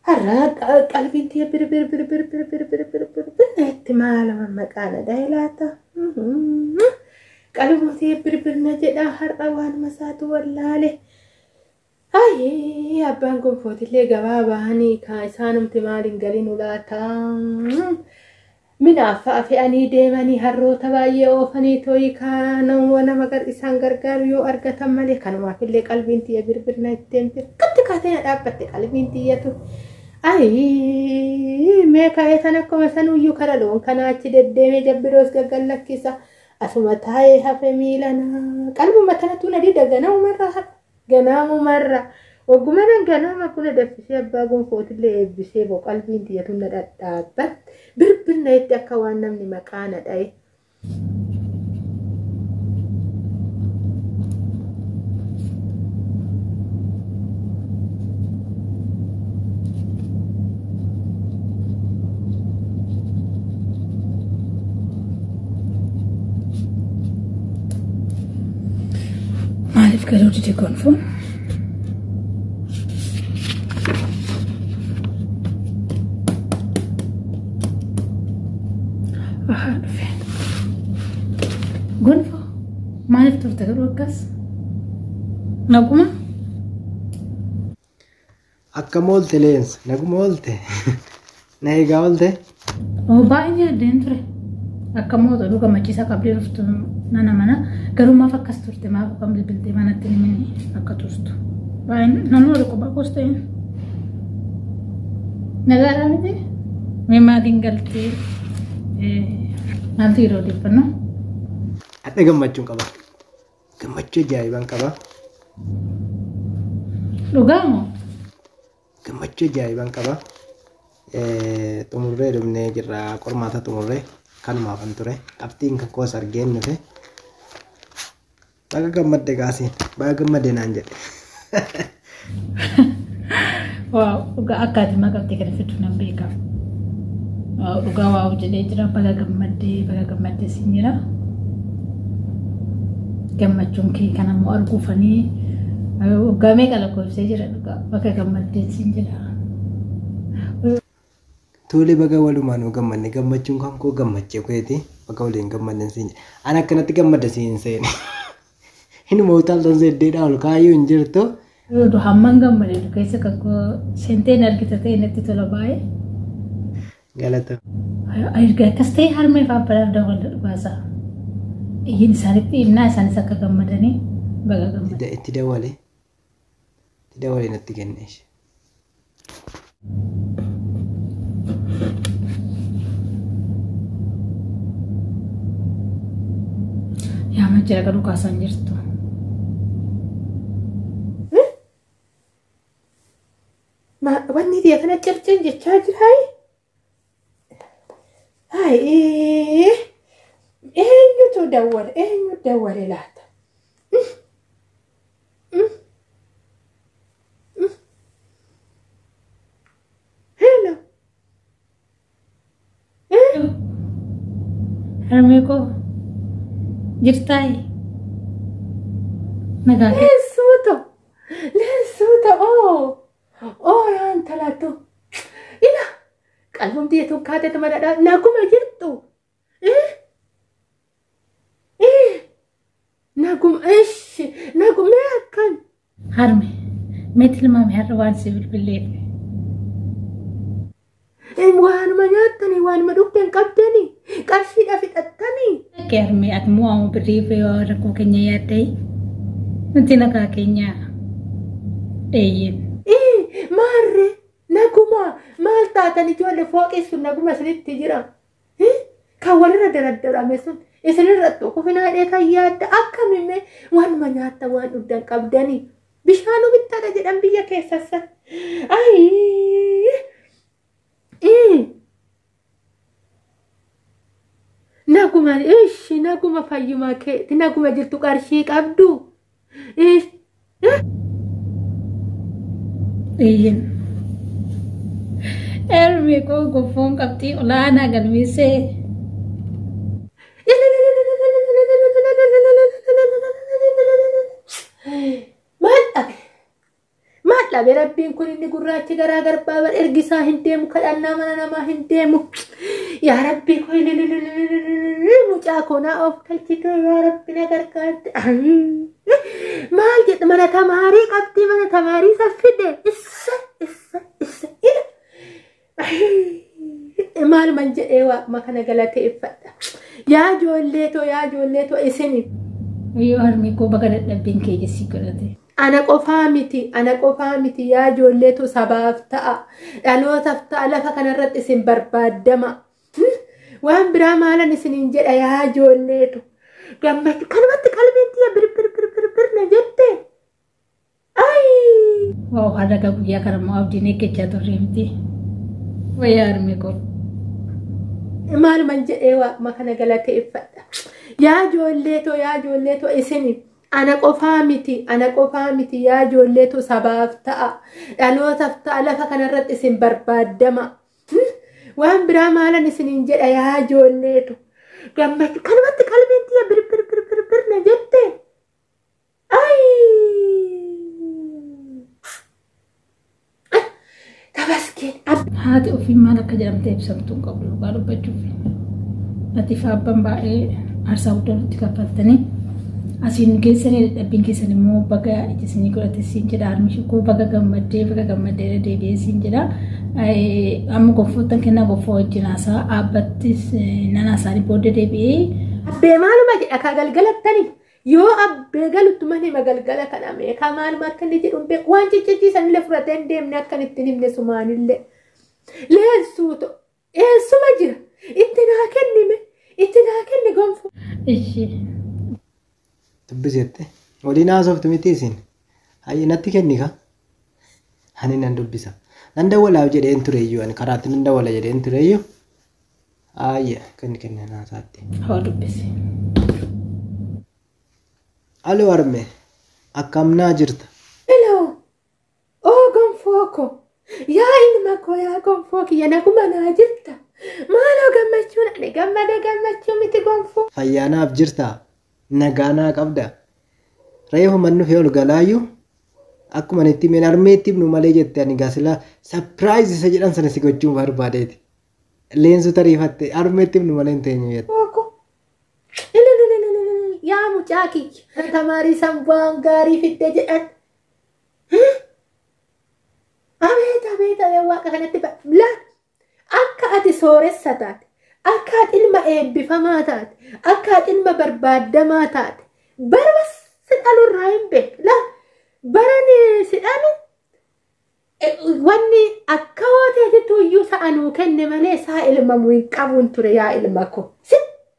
Har'a qalbiin tiyya bir itti maalama maqaan daayilaata. Qalbiin tiyya bir na jedha har'a waan masaatu wallaale. Ayi abbaan gonfootillee gabaa bahanii kaa isaanumti maaliin galiin ulaataa. Minaaf fe'anii deemanii harroota baay'ee oofanii tooyi kaanawwa nama isaan gargaaru yoo argatan malee kanumaafillee qalbiin tiyya birbirna ittiin birkatti kaatee dhaabbatte qalbiin tiyyatu. Ayi mee kaa'eetan akkuma sanuyyuu kara loon kanaa achi deddeemee jabbiroos gaggallakkisa asuma taa'ee hafe miilana qalbuma kanatu na dida ganaamumarra ogummaan ganama kuna daffisee abbaa gonfootillee eebbisee boo qalbiin tiyyatu na dhadhaabbat birbirna itti akka waan namni maqaa na dha'e. Maaliif garuu dide gonfoon? Gonfoo maaliif turte garuu akkas? Naguma? Akkam oolte leensa naguma oolte na eegaa oolte? Baay'ee addeen ture. Akkam oolte dhuga machiisaa qabdee dhuftu nana mana garuu maaf akkas turte maaf akkam bilbiltee manatti himanii akka turtu. Baay'ee naannoo dhiqu baaqos ta'e. Nagaadhaa miti? Mee maaliin galtee maaltu yeroo odeeffannoo? Hadha gammachuun qaba. Gammachuu ajaa'ibaan qaba. Dhugaa moo? Gammachuu ajaa'ibaan qaba. Xumurree dhumnee jirra qormaata xumurree kanumaafan ture. Qabxiin kan koos argeen nufe. Baga gammadde gaasiin. Baga gammadde naan jedhe. Waaw dhugaa akkaatii qabxii kana fiduu nan beeka. Dhugaa waaw jedhee jira baga gammadde siin jira. Gammachuun kee kana immoo arguufanii gamee qalaqoofsee jira dhugaa baga gammadde siin jira. Tole baga walumaan gammanne gammachuun kan koo gammachee kooti baga waliin gammadne siin jira. Ani akkanatti gammadde siin seene. Hinuma utaaltan seddeedhaa ol kaayyuu hin jirtu. Hamman gammade keessa kan senteen argita ta'e natti tola baay'ee. Galata. Erga akkas ta'e harmee fa'aa dabaluu dhugaasaa. Iyyin isaanitti himnaa isaanis akka gammadanii baga gammade. Itti dawalee natti kenne. Yaa majjira garuu kaasaan jirtu. Wanni dia kana cercin jechaa jira eenyutu dawwale laata? Hello. Harmee koo jirtaayi? Nagaa kee? Leessuuta yaan talaatu. Ila qalbumti yetu kaatee madadhaa naguma jirtu. Naguma akkan. Harme mee tilmaame har'a waan si bilbileef. Waanuma nyaattanii waanuma dhugdeen qabdanii qarshiidhaa fixattanii. Akka harme ati mo'amu birriif yoo rakkoo keenya yaaddee nuti nagaa keenya dheeyyen. Maarre naguma maal taatan ijoollee fooqii sun naguma isinitti jira. Kan walirra daraddarame sun isinirra kufinaa dhee kan yaadda akkamimme waanuma nyaatta waan dhugdan qabdanii bishaanuu bittaadha jedhan biyya keessassa. Naguma fayyumaa keetti naguma jirtu qarshii qabdu. Iyyin. Harmee koo goffoon qabxii olaanaa galmeessee. Maal dhabe rabbiin kun inni gurraachi garaa garbaa bar ergisaa hin deemu kadhannaa mana namaa hin deemu yaa rabbii koo mucaa koonaa of kalchite yaa rabbi na gargaarte maal jedhu mana tamaarii qabdi mana tamaarii saffide isa maal man jedhee waaqma kana galateeffadha yaa ijoolleetoo isiniif Yoo harmi koo baga dadhabbiin kee jessi godhate. ana qofaa miti yaa ijoolleetu sabaaf ta'a dhalootaaf ta'a lafa kanarratti isin barbaaddama waan biraa maalan isiniin jedha yaa ijoolleetu gammachuu kanumatti qalbiin tiyya bir na jette Waaw har'a guyyaa kana immoo abdiin eeggachaa turre miti. Wayyaa harmi koo. maal man jedhee waaqma kana galateeffadha yaa ijoolleetoo isiniif ana qofaa miti yaa ijoolleetu sabaaf ta'a dhalootaaf ta'a lafa kanarratti isin barbaaddama waan biraa maalan isiniin jedha yaa ijoolleetu gammachuu kanumatti qalbiin tiyya bir na jette tabaskeen Haati ofii maal akka jedhamte ibsamtuu hin qabu dhugaa dubbachuuf. Ati fi abbaan baay'ee aarsaa guddaa nutti kaffaltanii asiin geessanii dadhabbiin keessan immoo baga ijjisinii godhate siin jedha harmi koo baga gammaddee deebi'ee siin jedha. Amma gonfoottan kennaa gonfoo wajjin haasaa dhaabbattis nana isaanii booddee deebi'ee. abbee maaluma jedha kaa galgalattanii yoo abbee galutti manima galgala kana meeqa maaluma akka inni jedhu beeku waan ciccichiisanillee fudhatee hin deemne akka ittiin himne sumaanillee leensuuto eessuma jira itti naa kenne gonfoo. Ishee. Dubbisette. Waliin haasoftu miti isin. Hayyee natti kenni ka. Ani nan dubbisa. Nan dawwalaaf jedheen tureyyuu ani karaatti nan dawwala jedheen tureyyuu. Hayyee kenni haasaatti. Haa dubbisi. Aloo harme akkam naa jirta. Hello. Gonfoo ko. Yaa ilma koo yaa gonfoo kiyya naguma naa jirta. Maaloo gammachuun ani gammachuu miti gonfoo. Fayyaanaaf jirtaa? Nagaa naa qabda. Reefu mannu fi ol galaayyuu akkuma itti meen harmeetti himnu malee jette ani gaasila surprise isa jedhan sana si gochuun barbaadeeti. Leensu tariifatte harmeetti himnu malee hin teenyu jette. Yaa mucaa kiyya tamaarii sanbaan gaarii fidde jedhan. Abeet waaqa kanatti laan akka ati sooressa taate akka ati ilma eebbifamaa taate akka ati ilma barbaaddamaa taate bara si dhalurraa hin beeku laan barani si dhalu wanni akka hooteetitu iyyuu sa'anuu kenne malee saa ilmamuu hin qabuun ture yaa ilma ko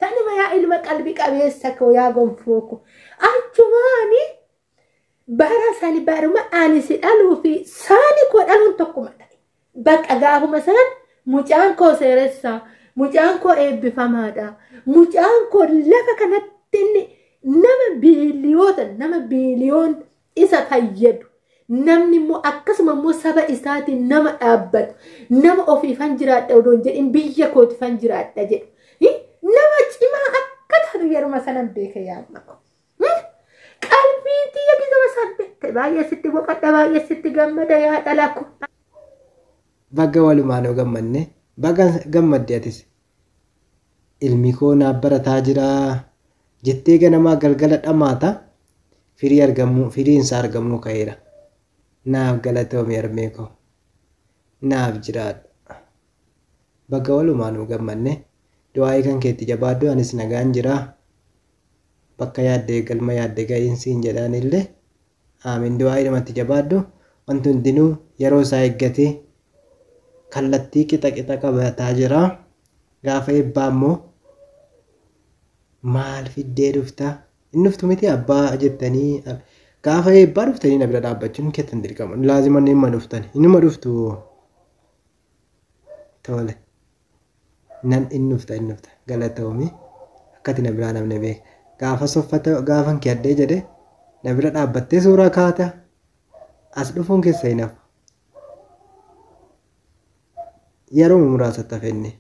tanuma yaa ilma qalbii qabeessa koo yaa gonfoo ko achumaani bara sani baruma ani si dhaluu fi saani koo dhaluun tokkuma ta'e bakka gaafuma san mucaan koo seeressaa mucaan koo eebbifamaadha mucaan koo lafa kanatti nama biiliyoon isa fayyadu namni immoo akkasuma immoo saba isaatiin nama dhaabbatu nama ofiifan jiraadha odoon jedhin biyya kootifan jiraadha jedhu nama cimaa akka taatu yeruma sanan beeka yaadna ko qalbiin tiyya gisama sabbette baay'ee sitti boqadha baay'ee sitti gammada yaa dhalako. Baga walumaan yoo gammanne baga gammadde atis ilmi koo naaf barataa jira jettee ganamaa galgala dhamaata firiinsa argamuu ka'eera. Naaf galatoomii harmee koo naaf jiraadha. Baga walumaan yoo gammanne du'aa kan keetti jabaaddu anis nagaan jira. Bakka yaaddee galma yaaddee ga'iinsiin jedhaanillee aamin du'aa namatti jabaaddu wanti hundinuu yeroo isaa eeggatee kallattii qixa qabataa jira. Gaafa eebbaa immoo maal fiddee dhufta? Inni dhuftu miti abbaa jettanii gaafa eebbaa dhuftanii na bira dhaabbachuun keessan dirqama. Laazimanni inni dhuftani. Inni dhuftu tole. Nan inni dhufta galatoomii akkati na biraa namni beeka. Gaafa soffata gaafan kee addee jedhe na bira dhaabbattee suuraa kaata. As dhufuun keessa hin hafu. Yeroo muraasatti hafenne.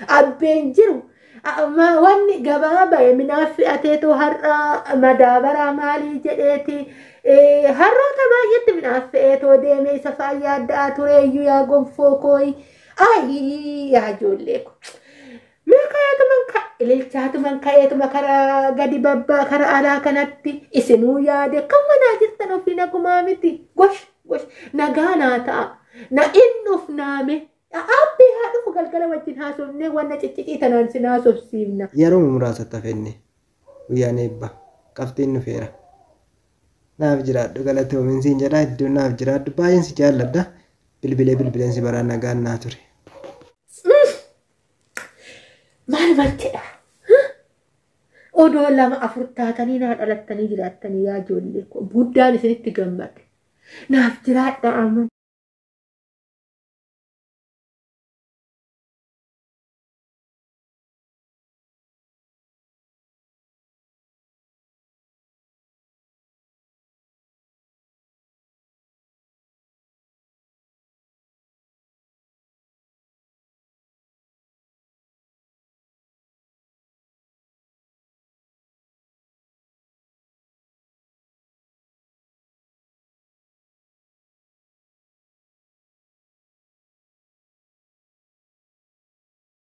Abbeen jiru wanni gabaa bahe minaaf fe'ateetu har'a madaabaraa maalii jedheeti harroota baay'eetti midhaaf fe'eetoo deemee isa fayyaa addaa tureeyyuu yaa gonfoo kooyi. Ayi yaa ijoollee ko. Ililchaatuman ka'eetuma karaa gadi babbaa karaa alaa kanatti isinuu yaade kan manaa jirtan ofii nagumaa miti. Gosh nagaa naa ta'a. Na innuuf naame. Abbee haa dhufu galgala wajjin haasofnee wanna ciccicii tanaan sin haasofsiifna. Yeroo muraasatti hafenne guyyaan eebba qabxiin dhufeera. Naaf jiraadhu galatoomin siin jedhaa iddoo naaf jiraadhu baay'een si jaalladha. Bilbileen si baraan nagaan naa ture. Maal maltedha? Odoo lama afur taatanii naa dhalattanii jiraattanii yaa ijoollee ko buddaan isinitti gammade. Naaf jiraadha amma.